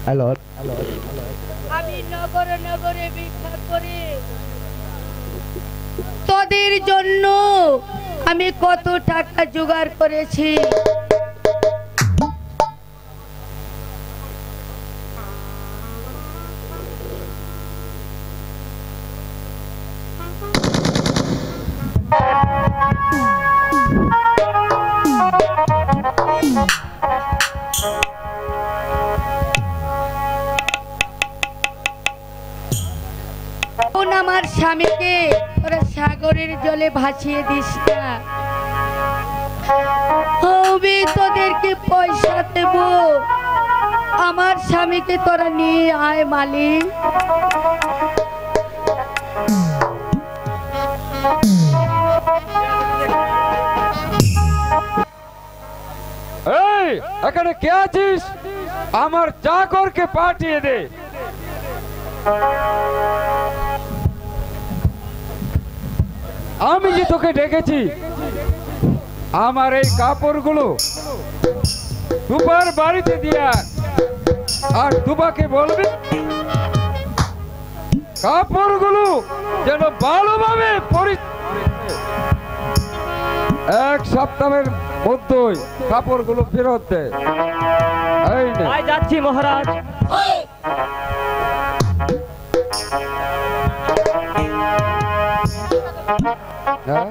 Hello আমি নগরে নগরে ভিক্ষা করি, তোদের জন্য আমি কত টাকা জোগাড় করেছি। আমার স্বামীকে ওরা সাগরের জলে ভাসিয়ে দিস না, আমি তোদেরকে পয়সা দেব, আমার স্বামীকে তোরা নিয়ে আয় মালিক। এই এখানে কে আছিস? আমার চাকরকে পাঠিয়ে দে। আমি যে তোকে ডেকেছি, আমার এই কাপড়গুলো দুবার বাড়িতে দিয়া, আর দুবাকে বলবি কাপড়গুলো যেন ভালোভাবে এক সপ্তাহের মধ্যেই কাপড়গুলো ফেরত দেয়। এই নে। যাচ্ছি মহারাজ। হ্যাঁ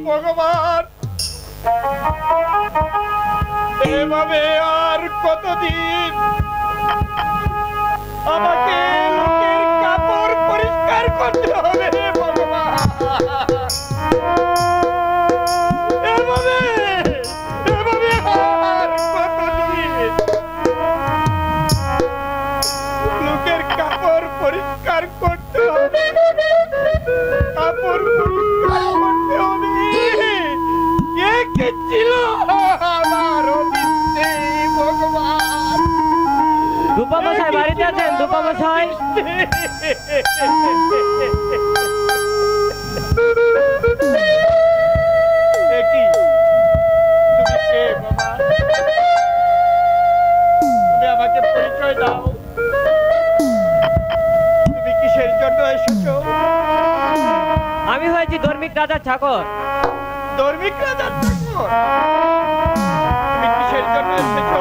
ভগবান, এভাবে আর কতদিন আমাকে লোকের কাপড় পরিষ্কার করতে হবে ভগবান? এভাবে এভাবে আর কতদিন লোকের কাপড় পরিষ্কার করতে হবে, কাপড় পরিষ্কার করতে হবে? কে ছিল আমার অতীতে ভগবান? দুপা মশাই বাড়িতে আছেন? দুপা মশাই কি তুমি কে বাবা? তুমি আমাকে পরিচয় দাও, তুমি কিসের জন্য এসেছো? আমি হয়েছি ধর্মিক রাজার চাকর। ধর্মিক রাজার চাকর? তুমি কিসের জন্য এসেছো?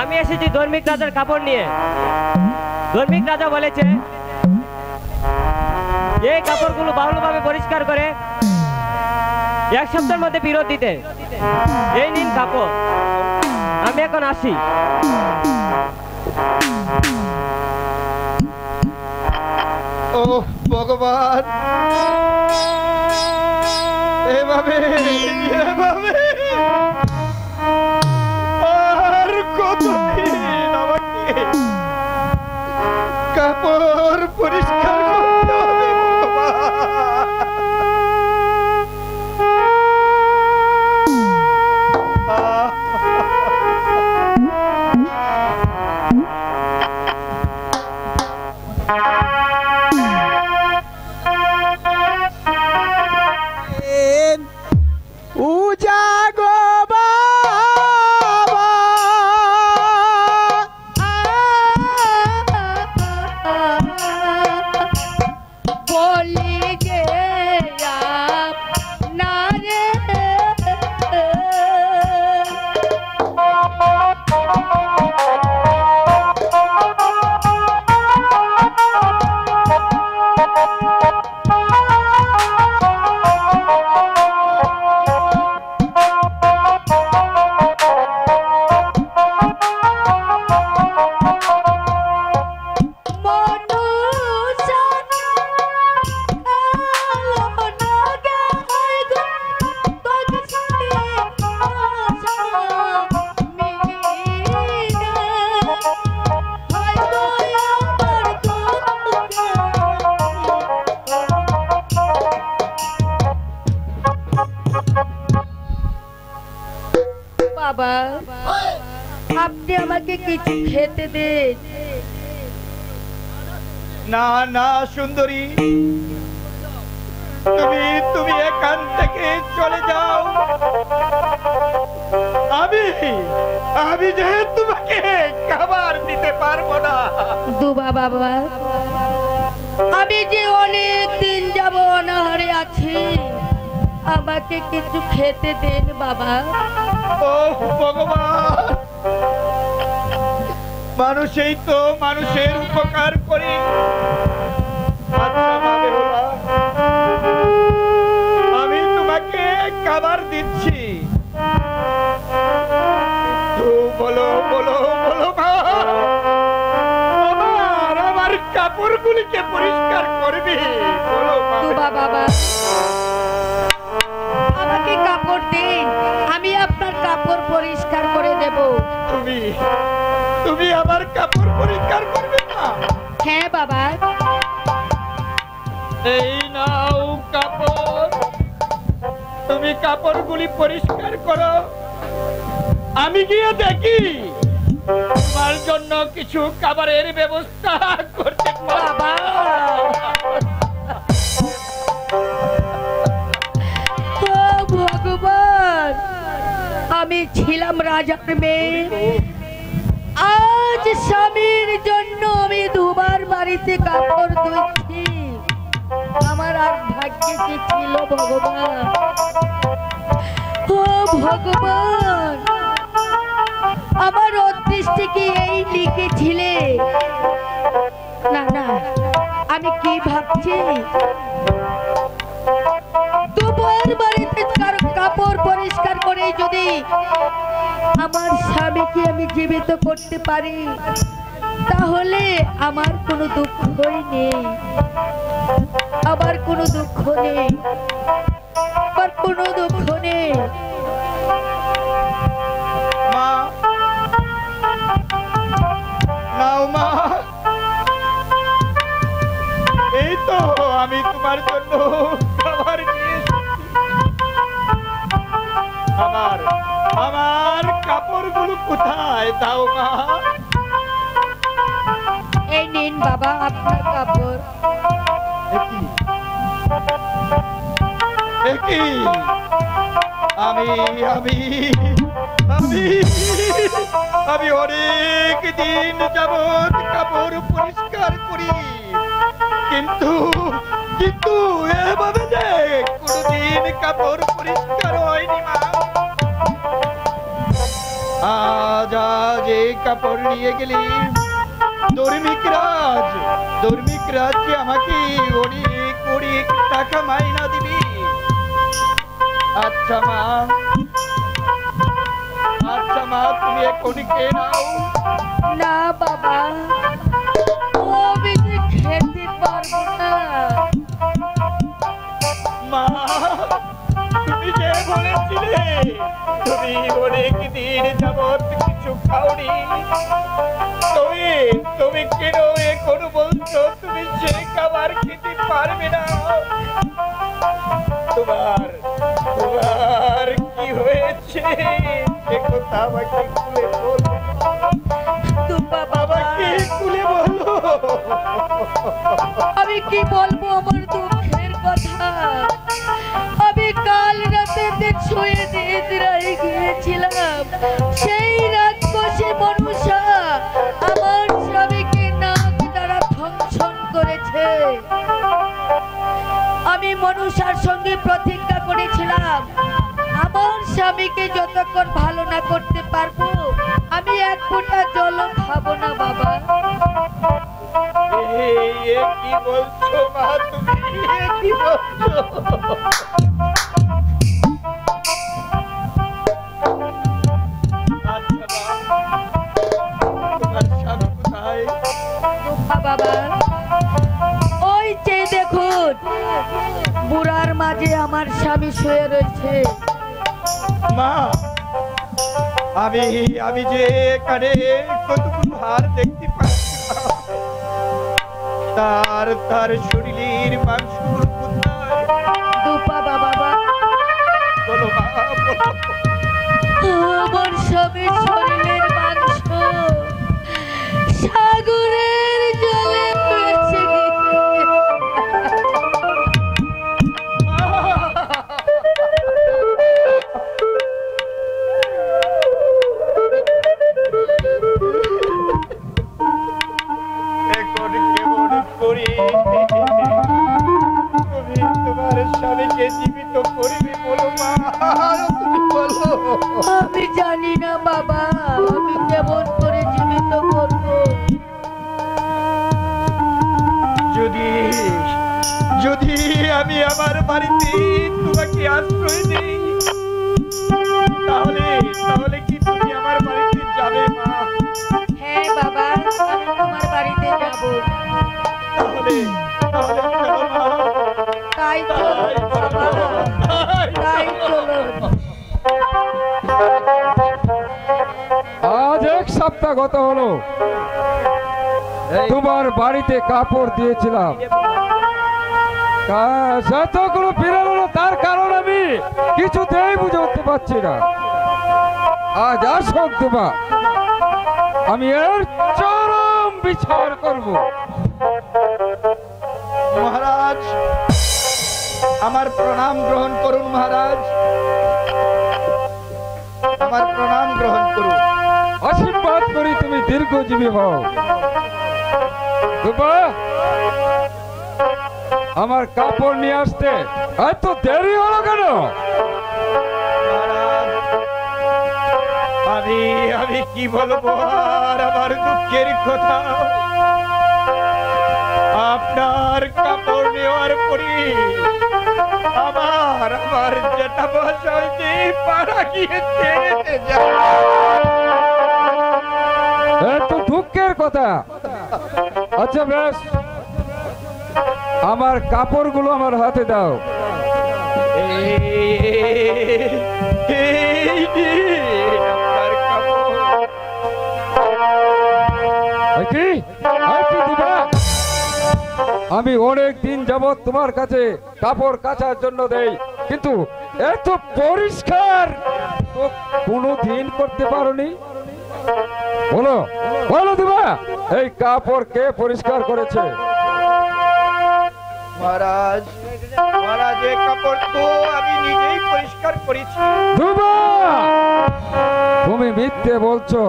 আমি এসেছি ধর্মিক রাজার কাপড় নিয়ে। ধর্মিক রাজা বলেছে এই কাপড়গুলো ভালোভাবে পরিষ্কার করে এক সপ্তাহের মধ্যে ফেরত দিতে। এই নিন কাপড়, আমি এখন আসি। ও ভগবান, এভাবে এভাবে আর কতদিন আমাকে কাপড় পরিষ্কার করতে হবে বাবা, আপনি আমাকে কিছু খেতে দেন। না না সুন্দরী, তুমি তুমি এখান থেকে চলে যাও। আমি যে তোমাকে খাবার দিতে পারবো না। দুবা বাবা, আমি যে অনেক দিন যাব অনাহারে আছি, আমাকে কিছু খেতে দেন বাবা। ও ভগবান, মানুষই তো মানুষের উপকার করে। আচ্ছা মা বেহুলা, আমি তোমাকে খাবার দিচ্ছি। তো বলো বলো বলো মা, আমার কাপড়গুলিকে পরিষ্কার করবে? বলো মা। দুবা বাবা, আমাকে কাপড় দিন, আমি আপনার কাপড় পরিষ্কার করে দেব। তুমি তুমি আমার কাপড় পরিষ্কার করবে না? হ্যাঁ বাবা। এই নাও কাপড়, তুমি কাপড়গুলি পরিষ্কার করো। আমি গিয়ে দেখি তোমার জন্য কিছু খাবারের ব্যবস্থা করতে বাবা, ও ভগবান, আমি ছিলাম রাজার মেয়ে, আজ স্বামীর জন্য আমি দুবার বাড়িতে কাপড় ধুচ্ছি। আমার আর ভাগ্যে কি ছিল ভগবান? ও ভগবান, আমার অদৃষ্টে কি এই লিখেছিলে? না না, আমি কি ভাবছি, দুবার বাড়িতে কাপড় পরিষ্কার করে যদি আমার স্বামীকে আমি জীবিত করতে পারি, তাহলে আমার কোনো দুঃখই নেই, আমার কোনো দুঃখ নেই, আমার কোনো দুঃখ নেই। মা, নাও মা, এই তো আমি তোমার জন্য খাবার নিয়ে এসেছি। আমার কাপড়গুলো কোথায়? দাও মা। এই নিন বাবা আপনার কাপড়। একই আমি আমি আমি আমি অনেক দিন যাবৎ কাপড় পরিষ্কার করি, কিন্তু কিন্তু এভাবে যে কোনদিন কাপড় পরিষ্কার হয়নি মা। আজ আজ এই কাপড় নিয়ে গেলি ধর্মিক রাজ যে আমাকে অনেক অনেক টাকা মাইনা দিবি। আচ্ছা মা, তুমি এখন খেয়ে নাও। না বাবা, আমি যে খেতে পারবো না। মা, তুমি যে বলেছিলে তুমি অনেক দিন যাবৎ কিছু খাওনি, তুমি কেন এখন বলছো তুমি সে খাবার খেতে পারবে না? তোমার কি হয়েছে এ কথা আমাকে খুলে বলো। বাবাকে খুলে বলো। আমি কি বলবো আমার দুঃখের কথা? আমি কাল রাতে ছুঁয়ে নিদ্রায় গিয়েছিলাম, সেই রাক্ষসী মনুষা আমার স্বামীকে নাক দ্বারা ধ্বংসন করেছে। আমি মনুষার সঙ্গে প্রতিজ্ঞা করেছিলাম, আমার স্বামীকে যতক্ষণ ভালো না করতে পারবো আমি এক ফোঁটা জলও খাবো না বাবা। কি বলছো মা, তুমি কি বলছো? বাবা, ওই যে দেখুন বুড়ার মাঝে আমার স্বামী শুয়ে রয়েছে। মা, আমি যে এখানে কতগুলো হার দেখতে পাচ্ছি, তার শরীরের মাংসগুলো কোথায়? দুপা বাবা, বলো মা, আমার স্বামীর শরীরের মাংস সাগরের জলে ভেসে আমাকে জীবিত করবে বলো মা, তুমি বলো। আমি জানি না বাবা, আমি কেমন করে জীবিত করব। যদি যদি আমি আমার বাড়িতে তোমাকে আশ্রয় দেই, তাহলে তাহলে কি তুমি আমার বাড়িতে যাবে মা? হ্যাঁ বাবা, আমি তোমার বাড়িতে যাব। তাহলে তাহলে চলো মা, তাই চলো বাবা, তাই চলো। আজ 1 সপ্তাহ গত হলো তোমার বাড়িতে কাপড় দিয়েছিলাম, যতগুলো ফিরে হলো তার কারণ আমি কিছুতেই বুঝে উঠতে পারছি না। আজ আসক তোমা, আমি এর চরম বিচার করব। মহারাজ আমার প্রণাম গ্রহণ করুন, মহারাজ আমার প্রণাম গ্রহণ করুন। আশীর্বাদ করি তুমি দীর্ঘজীবী হও। দুবা, আমার কাপড় নিয়ে আসতে এত দেরি হলো কেন? মহারাজ আমি আমি কি বলবো আর আমার দুঃখের কথা। আপনার কাপড় নেওয়ার পরে আমার আমার যেটা বসা হয়েছে পাড়া গিয়েছে। এত দুঃখের কথা। আচ্ছা বেশ, আমার কাপড়গুলো আমার হাতে দাও। আপনার কাপড় কি দিবা? আমি অনেক দিন যাবৎ তোমার কাছে কাপড় কাচার জন্য দেই, কিন্তু এত পরিষ্কার তো কোনো দিন করতে পারোনি। বলো বলো দিবা, এই কাপড় কে পরিষ্কার করেছে? মহারাজ মহারাজ এই কাপড় তো আমি নিজেই পরিষ্কার করেছি। দিবা, তুমি মিথ্যে বলছো,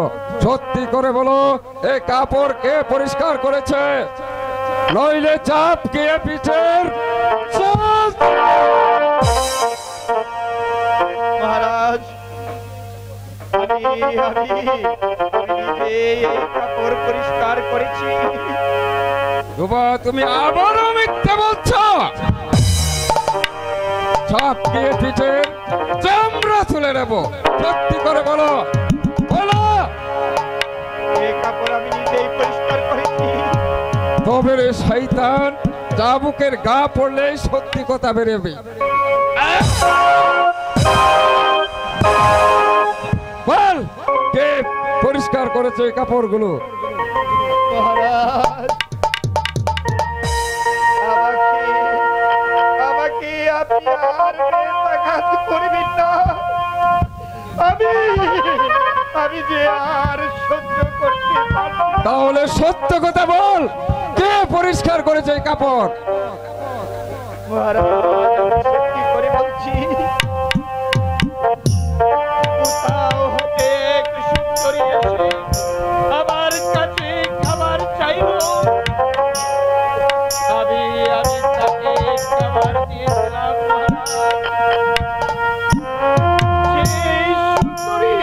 সত্যি করে বলো এই কাপড় কে পরিষ্কার করেছে, নইলে চাপ কে পিঠের চাপ। মহারাজ আমি আমি নিজে এই কাপড় পরিষ্কার করেছি। দুবা, তুমি আবারও মিথ্যে বলছো, চাপ কে পিঠের চামড়া তুলে নেব। সত্যি করে বলো, বলো। এই কাপড় আমি নিজেই পরিষ্কার করেছি। তবে রে শয়তান, চাবুকের গা পড়লে সত্যি কথা বেরোবে। বল, কে পরিষ্কার করেছে এই কাপড়গুলো? মহারাজ আমাকে আপনি আর বেতাঘাত করবেন না। আমি যে আর সহ্য করতে পারছি না। তাহলে সত্য কথা বল, কে পরিষ্কার করেছে এই কাপড়? মহারাজ আমি সত্যি করে বলছি, কোথাও হতে এক সুন্দরী এসে আমার কাছে খাবার চাইল। আমি তাকে খাবার দিয়েছিলাম। মহারাজ সেই সুন্দরী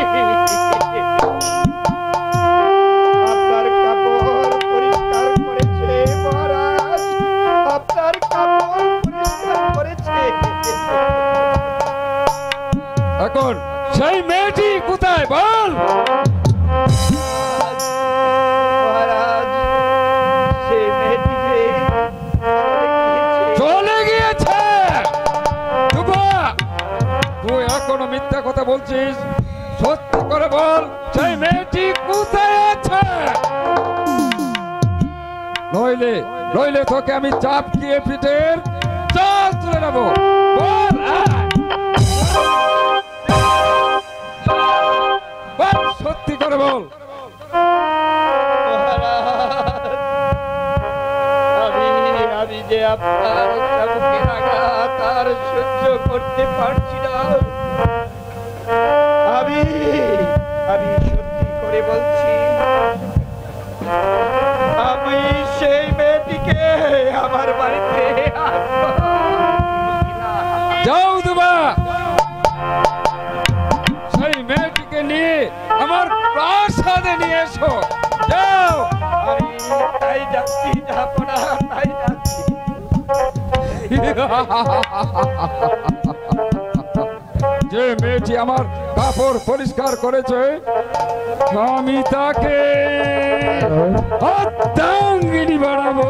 আপনার কাপড় পরিষ্কার করেছে। মহারাজ আপনার কাপড় পরিষ্কার করেছে। এখন সেই মেয়েটি কোথায় বল? মহারাজ সেই মেয়েটি যে চলে গিয়েছে। দুবা, তুই এখনো মিথ্যা কথা বলছিস, সত্যি করে বল সেই মেয়েটি কোথায় আছে? নইলে নইলে তোকে আমি চাপ দিয়ে পিঠের চাল তুলে নেবো। বল, বল, সত্যি করে বল। আমি যে আপনার চাবুকের আঘাত আর সহ্য করতে পারছি না। আমি সত্যি করে বলছি, আমি সেই মেয়েটিকে আমার বাড়িতে আনবো। যাও দুবা, সেই মেয়েটিকে নিয়ে আমার প্রাসাদে নিয়ে এসো, যাও। আমি তাই যাচ্ছি জাহাপনা, তাই যাচ্ছি। যে মেয়েটি আমার কাপড় পরিষ্কার করেছে, আমি তাকে অর্ধাঙ্গিনী বানাবো।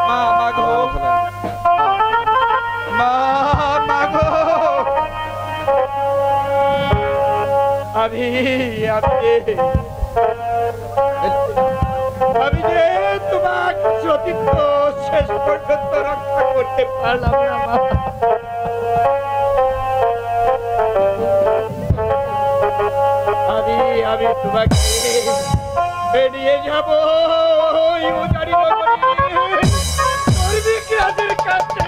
মা, মা গো, মা, মা গো। আমি যে তোমার সতীত্ব শেষ পর্যন্ত রক্ষা করতে পারলাম না মা। আমি তোমাকে নিয়ে যাব ওই উজাড়ি নগরে ধর্মিক রাজের কাছে।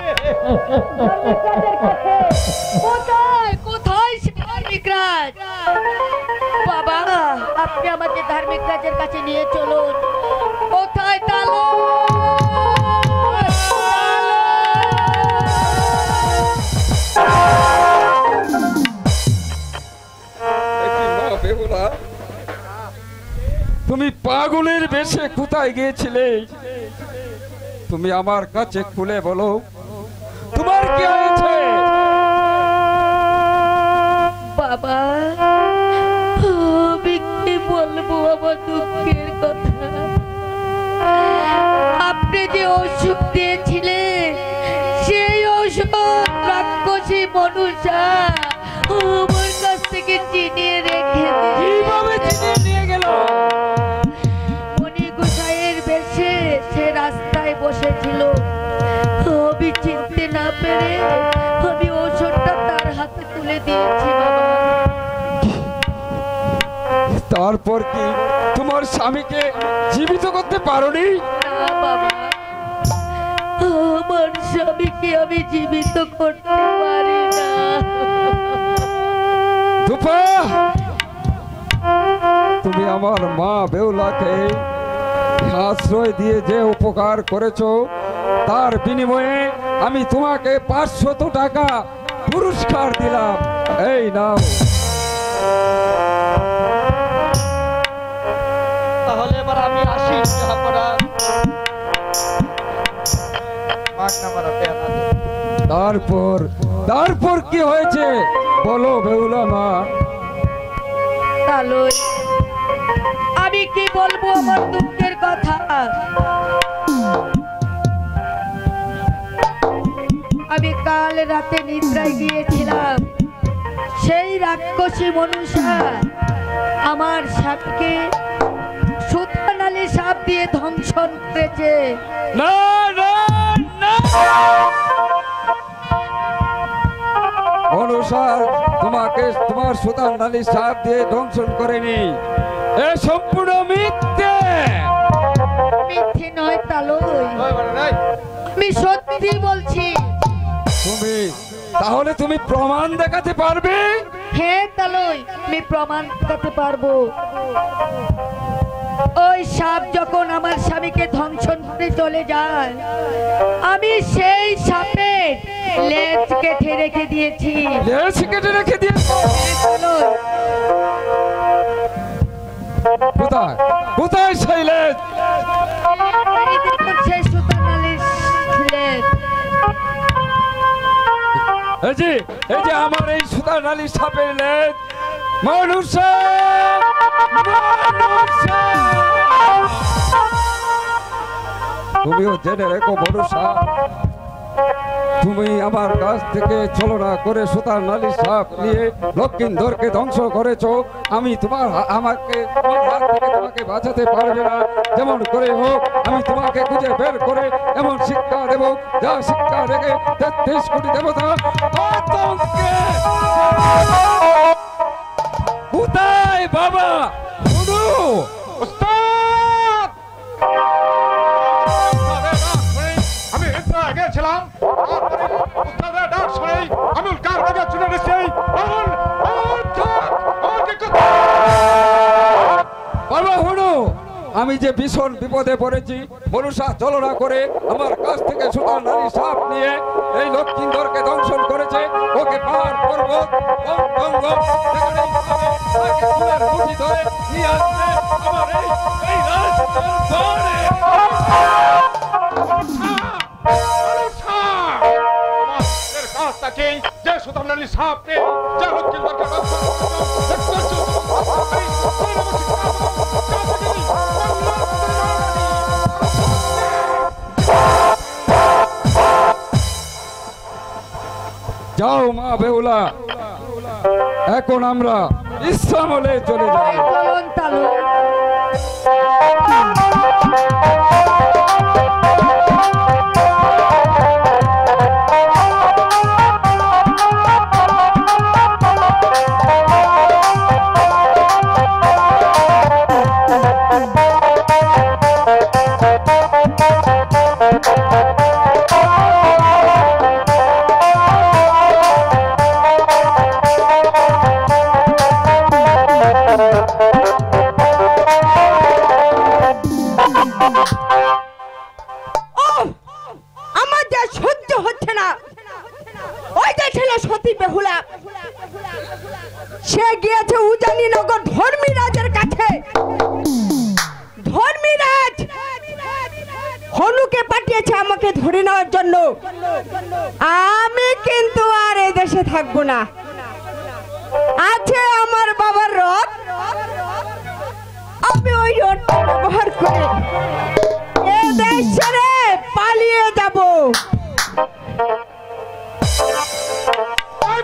কোথায় কোথায় সে ধার্মিক রাজ? বাবা, আপনি আমাকে ধার্মিক রাজের কাছে নিয়ে চলুন। কোথায় তালো? তুমি পাগলের বেশে কোথায় গিয়েছিলে? তুমি আমার কাছে খুলে বলো, তোমার কি হয়েছে? বাবা, আমি কি বলবো আমার দুঃখের কথা? আপনি যে ওষুধ দিয়েছিলেন, সেই ওষুধ রাক্ষসী মনুষা আমার কাছ থেকে চিনিয়ে রেখে কিভাবে চিনিয়ে নিয়ে গেল? মণি গোসাইয়ের বেশে সে রাস্তায় বসেছিল। আমি চিনতে না পেরে আমি ওষুধটা তার হাতে তুলে দিয়েছি বাবা। তারপর কি তোমার স্বামীকে জীবিত করতে পারোনি? না বাবা, আমার স্বামীকে আমি জীবিত করতে পারি না। ধুপা, তুমি আমার মা বেউলাকে আশ্রয় দিয়ে যে উপকার করেছো, তার বিনিময়ে আমি তোমাকে 500 টাকা পুরস্কার দিলাম। এই নাও। তাহলে এবার আমি আসি জাহাপনা। তারপর কি হয়েছে বলো বেউলা মা। তালই, আমি কি বলবো আমার দুঃখের কথা? আমি কাল রাতে নিদ্রায় গিয়েছিলাম, সেই রাক্ষসী মনুষা আমার সাপকে সুতানালি সাপ দিয়ে ধ্বংসন করেছে। না না না, অনুসার তোমাকে তোমার সুতার নালী সাপ দিয়ে ধ্বংসন করেনি, এ সম্পূর্ণ মিথ্যে। মিথ্যে নয় তালই, আমি সত্যি বলছি। তাহলে তুমি প্রমাণ দেখাতে পারবে? হ্যাঁ তালই, আমি প্রমাণ দেখাতে পারবো। ওই সাপ যখন আমার স্বামীকে ধ্বংসন করে চলে যায়, আমি সেই সাপের লেজ কেটে রেখে দিয়েছি। লেজ কেটে রেখে দিয়েছো? কোথায় কোথায় সেই লেজ? এই দেখুন সেই সুতানালির লেজ। এই যে আমার এই সুতার নালী সাপের লেজ। তুমিও জেনে রেখো মনুষ্যা, তুমি আমার কাছ থেকে ছলনা করে সুতার নালী সাপ নিয়ে লক্ষিন্দরকে ধ্বংস করেছো। আমি তোমার হাত থেকে তোমাকে বাঁচাতে পারবে না। যেমন করে হোক আমি তোমাকে খুঁজে বের করে এমন শিক্ষা দেব, যা শিক্ষা রেখে 33 কোটি দেবতা আতঙ্কে। কোথায় বাবা? শুনো আমি একটু আগে ছিলাম, ডাক শুনে আমি যে ভীষণ বিপদে পড়েছি, মনুষা চলনা করে আমার কাছ থেকে সুতার নারী সাপ নিয়ে এই লক্ষ্মীন্দরকে দংশন করেছে। ওকে পাহাড় পর্বত জঙ্গল সেখানেই পাবে, তাকে চুলের মুঠি ধরে নিয়ে আসবে আমার এই রাজদরবারে। আমাদের কাজটা কি? যে সুতার নারী সাপ নেই, যে লক্ষ্মীন্দরকে দংশন যাও মা বেহুলা, এখন আমরা ইসলামলে চলে যাই। চলন তালু আমার যা সহ্য হচ্ছে না। ওই যে ছিল সতী বেহুলা, সে গিয়েছে উজানিনগর ধর্মীরাজের কাছে। ধর্মীরাজ হনুকে পাঠিয়েছে আমাকে ধরে নেওয়ার জন্য। আমি কিন্তু আর এই দেশে থাকবো না। আছে আমার বাবার রথ, আমি ওই রথটা ব্যবহার করে এ দেশ ছেড়ে পালিয়ে যাব।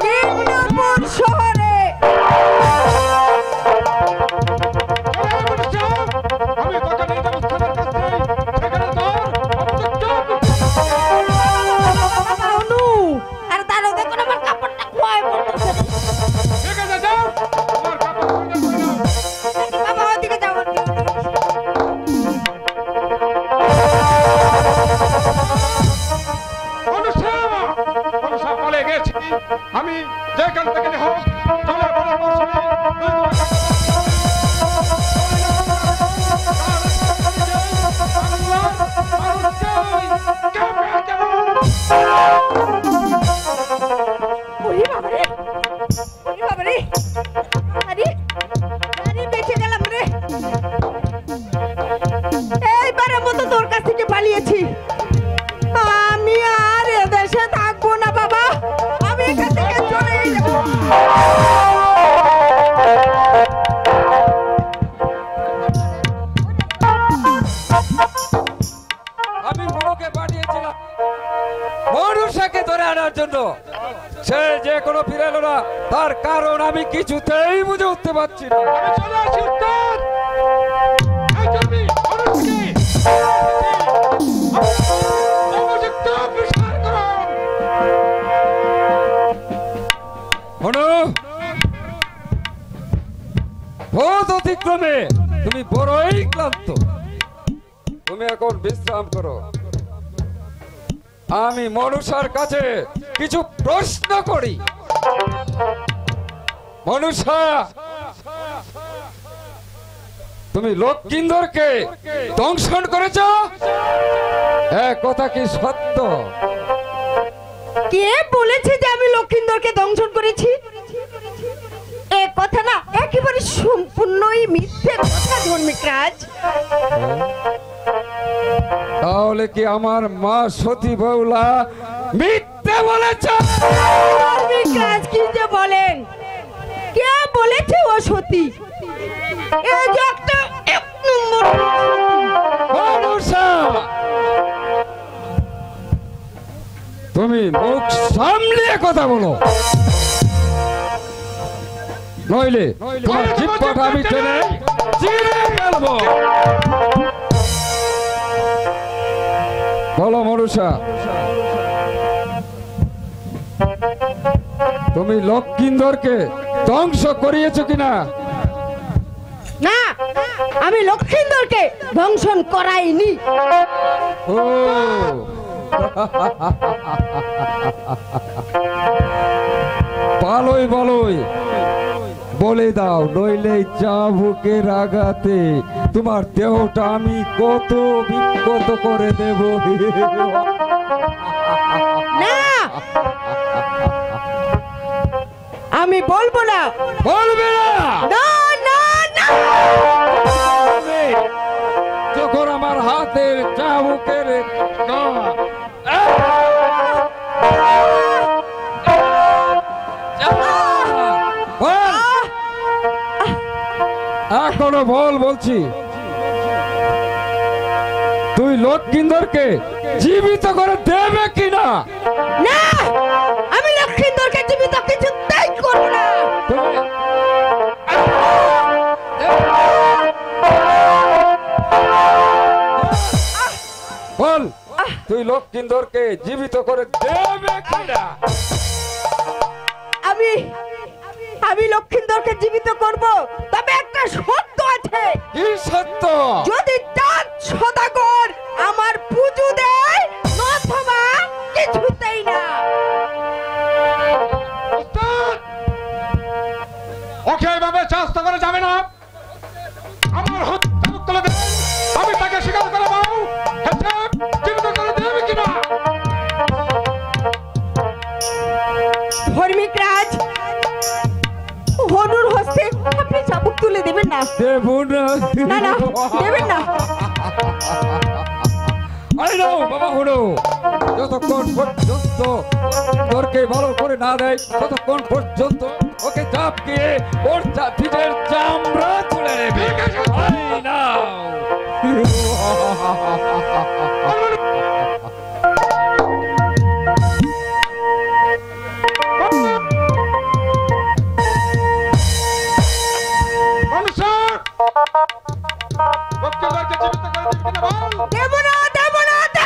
কৃষ্ণপুর শহরে। আমি তোকে নিয়ে যাবো স্থানের কাছে, সেখানে তোর অনু, আর তারও দেখুন আমার কাপড়টা খোয়াই পড়তেছে। ঠিক আছে, যাও আমার কাপড় খুলে দাও। বাবা ওদিকে যাও, অনুষা পালিয়ে গেছি। আমি যেখান থেকে হোক চলে ওরে বাবারে, ওরে বাবারে, আরে আরে বেঁচে গেলাম রে। এইবারের মতো তোর কাছ থেকে পালিয়েছি। আমি আর এ দেশে থাকবো না বাবা, আমি এখান থেকে চলে যাব। আমি মনুকে পাঠিয়েছিলাম মনুষাকে ধরে আনার জন্য, সে যে কোনো ফিরে এলো না। তার কারণ আমি কিছুতেই বুঝে উঠতে পারছি না। আমি চলে আসি উত্তর। এই জমি অনুষ্ঠি উপযুক্ত বিচার করুন। মনু, পথ অতিক্রমে তুমি বড়ই ক্লান্ত, তুমি এখন বিশ্রাম করো। আমি মনুষার কাছে কিছু প্রশ্ন করি। মনুষা, তুমি লক্ষ্মীন্দরকে দংশন করেছ, কথা কি সত্য? কে বলেছে যে আমি লক্ষিন্দরকে দংশন করেছি? এ কথা না একেবারে সম্পূর্ণই মিথ্যে কথা ধর্মিকরাজ। তাহলে কি আমার মা সতী বেহুলা মিথ্যে বলেছে? ধর্মিকরাজ কি যে বলেন? কে বলেছে ও সতী? এই যে একটা এক নম্বর মনুষা, তুমি মুখ সামলিয়ে কথা বলো, নইলে তোমার জিহ্বাটা আমি টেনে চিরে ফেলবো। বলো মনুষা, তুমি লক্ষ্মীন্দরকে ধ্বংস করিয়েছো কিনা? না, আমি লক্ষিন্দরকে দংশন করাইনি। ও ভালোই ভালোই বলে দাও, নইলে চাবুকের আঘাতে তোমার দেহটা আমি কত বিক্ষত করে দেব। না, আমি বলবো না। বলবে না? না না না, যখন আমার হাতের চাবুকের এখনো বল বলছি, তুই লক্ষিন্দরকে জীবিত করে দেবে কিনা? না, আমি লক্ষিন্দরকে জীবিত কিছুতেই করব না। বল, তুই লক্ষিন্দরকে জীবিত করে দেবে কিনা? আমি লক্ষিন্দরকে জীবিত করব, তবে একটা শর্ত আছে। কি সত্য? যদি চাঁদ সদাগর আমার পুজো দেয়, অথবা কিছুতেই না। ওকে এইভাবে চাস্তা করে যাবে না। আমার হত্যা তুলে দেন, আমি তাকে স্বীকার করে পাবো জীবিত করে দেবে কিনা। ধর্মিক রাজ, হনুর হস্তে আপনি চাবুক তুলে দেবেন না। দেব না। না না, দেবেন না। আরে নাও বাবা, হলো যতক্ষণ পর্যন্ত তোরকে ভালো করে না দেয়, ততক্ষণ পর্যন্ত ওকে চাপ গিয়ে ওর পিঠের চামড়া তুলে নেবে। আরে নাও। লক্ষিন্দরকে জীবিত করে দিবি কিনা বল। দেব না, দেব না, দেব না।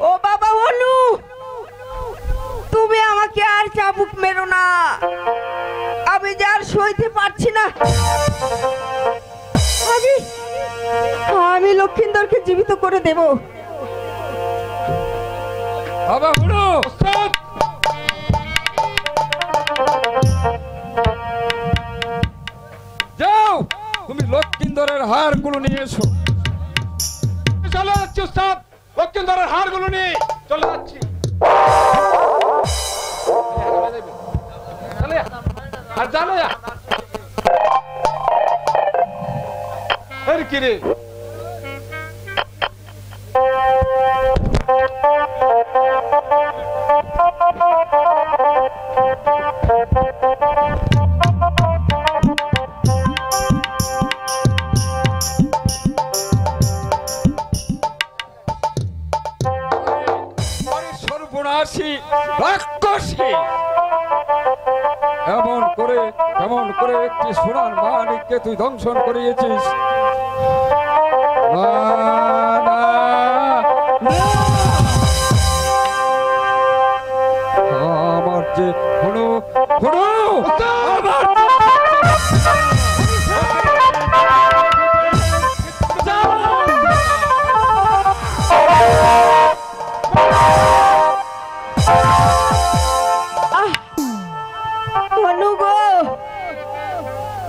ও বাবা হনু, তুমি আমাকে আর চাবুক মেরো না। আমি যে আর সইতে পারছি না। আমি লক্ষিন্দরকে জীবিত করে দেব। বাবা হলো, যাও তুমি লক্ষিন্দরের হাড়গুলো নিয়ে এসো। চলে যাচ্ছি উস্তাদ, লক্ষিন্দরের হাড়গুলো নিয়ে চলে যাচ্ছি। আর জানো কি রে, সর্বনাশী রাক্ষসী, এমন করে একটি সোনার মানিককে তুই দংশন করিয়েছিস। না, না, না। আমার যে হলো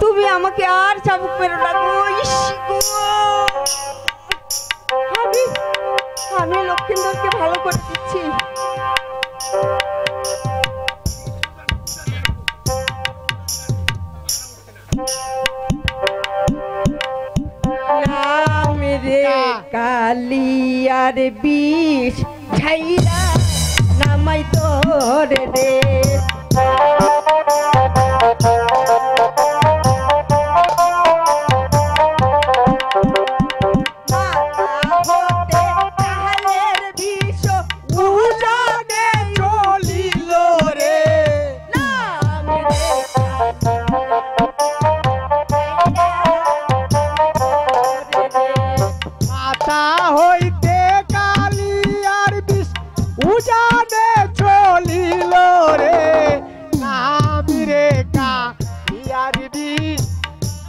তুমি আমাকে আর চাবুক মেরো না গো। আমি লক্ষিন্দরকে ভালো করে দিচ্ছি। রে কালিয়ার বিষ ছাইরা নামাই তোর রে।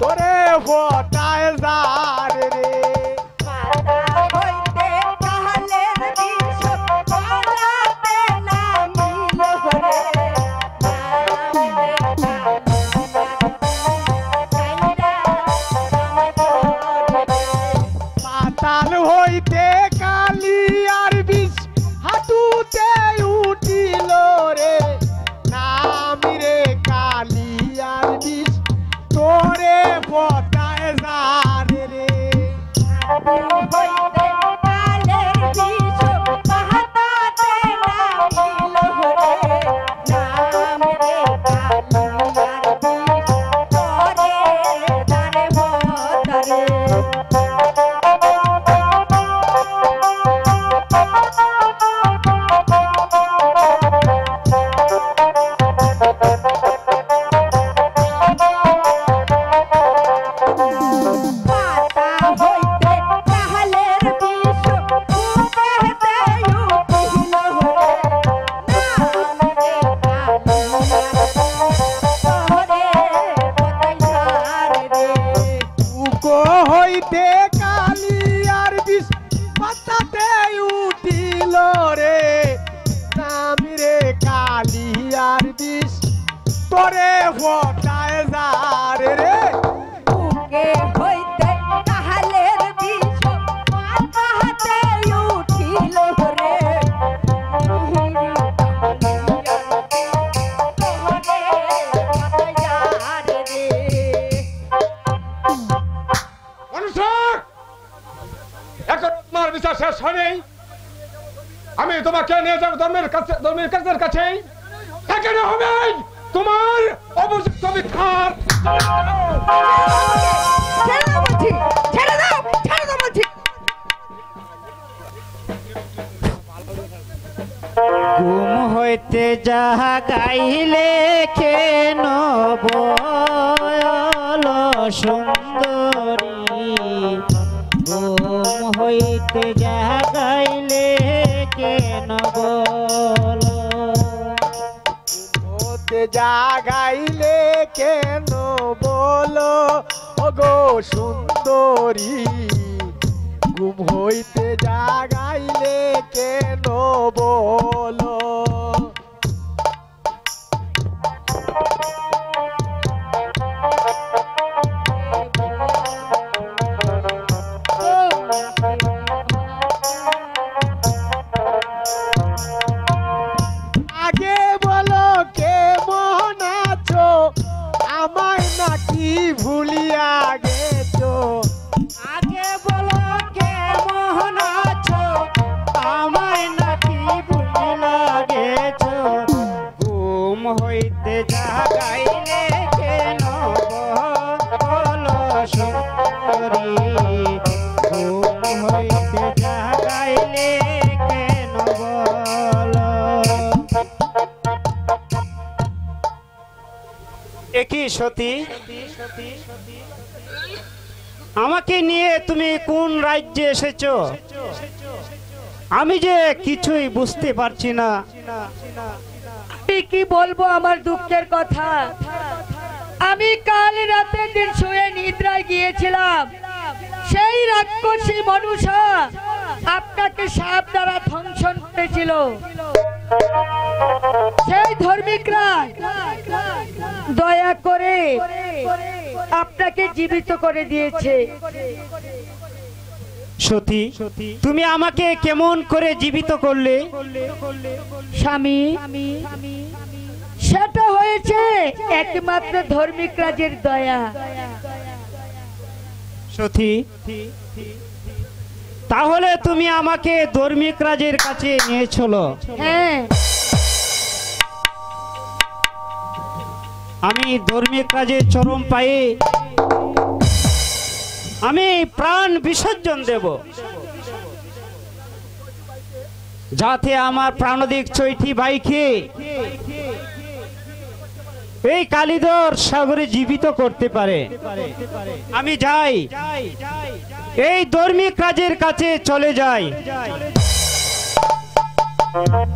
তোরে ফটায় যার রে, মাথা হইতে পাতাল হইতে কালি আর বিষ হাঁটুতে উঠিল রে নামি রে কালি আর বিষ তোরে পটায় যারে রে হইতে কালের বিষ পাহাতাতে নামিল রে নাম রে কালিয়ার বিষ তোরে দারে ভতরে পাতা হইতে কালের বিষ উঠেতে উঠিল রে নাম রে কালিয়ার বিষ তোরে বতাইয়ার রে উকো হইতে কালি আর বিষ পাতাতে উঠিল রে নামি রে কালি আর বিষ তোরে ফটায় যারে রে বুকে হইতে কালের বিষ পাতাতে উঠিল রে তোরে বতাইয়ার রে অনুসার এখন তোমার বিচার শেষ হয়নি। আমি তোমাকে নিয়ে যাবো ধর্মের কাছের কাছে। সেখানে হবে তোমার অবশিষ্ট বিচার। ছেড়ে দাও বলছি, ছেড়ে দাও বলছি। ঘুম হইতে যাহা গাইলে কেন বল সুন্দরী ঘুম হইতে যাহা গাইলে কেন বল হতে জাগাইলে কেন বলো ওগো সুন্দরী ঘুম হইতে জাগাইলে কেন বলো আগে বলো কেমন আছো আমায় নাকি ভুলিয়া গেছো আগে বলো কেমন আছো আমায় নাকি ভুলিয়া গেছো ঘুম হইতে জাগাইলে কেন বলো সুন্দরী ঘুম হইতে জাগাইলে কেন বলো একই সতী আমাকে নিয়ে তুমি কোন রাজ্যে এসেছো আমি যে কিছুই বুঝতে পারছি না আমি কি বলবো আমার দুঃখের কথা। আমি কাল রাতের দিন শুয়ে নিদ্রায় গিয়েছিলাম। সেই রাক্ষসী মনুষা আপনাকে সাপ দ্বারা ধ্বংসন করেছিল। সেই ধার্মিকরা দয়া করে আপনাকে জীবিত করে দিয়েছে। সতী তুমি আমাকে কেমন করে জীবিত করলে স্বামী সেটা হয়েছে একমাত্র ধার্মিক রাজের দয়া। সতী তাহলে তুমি আমাকে ধার্মিক রাজের কাছে নিয়ে চলো হ্যাঁ আমি ধার্মিক রাজের চরম পায়ে আমি প্রাণ বিসর্জন দেব যাতে আমার প্রাণদিক চৈতি ভাইকে এই কালিদর সাগরে জীবিত করতে পারে। আমি যাই এই ধার্মিক রাজের কাছে চলে যাই।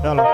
চলো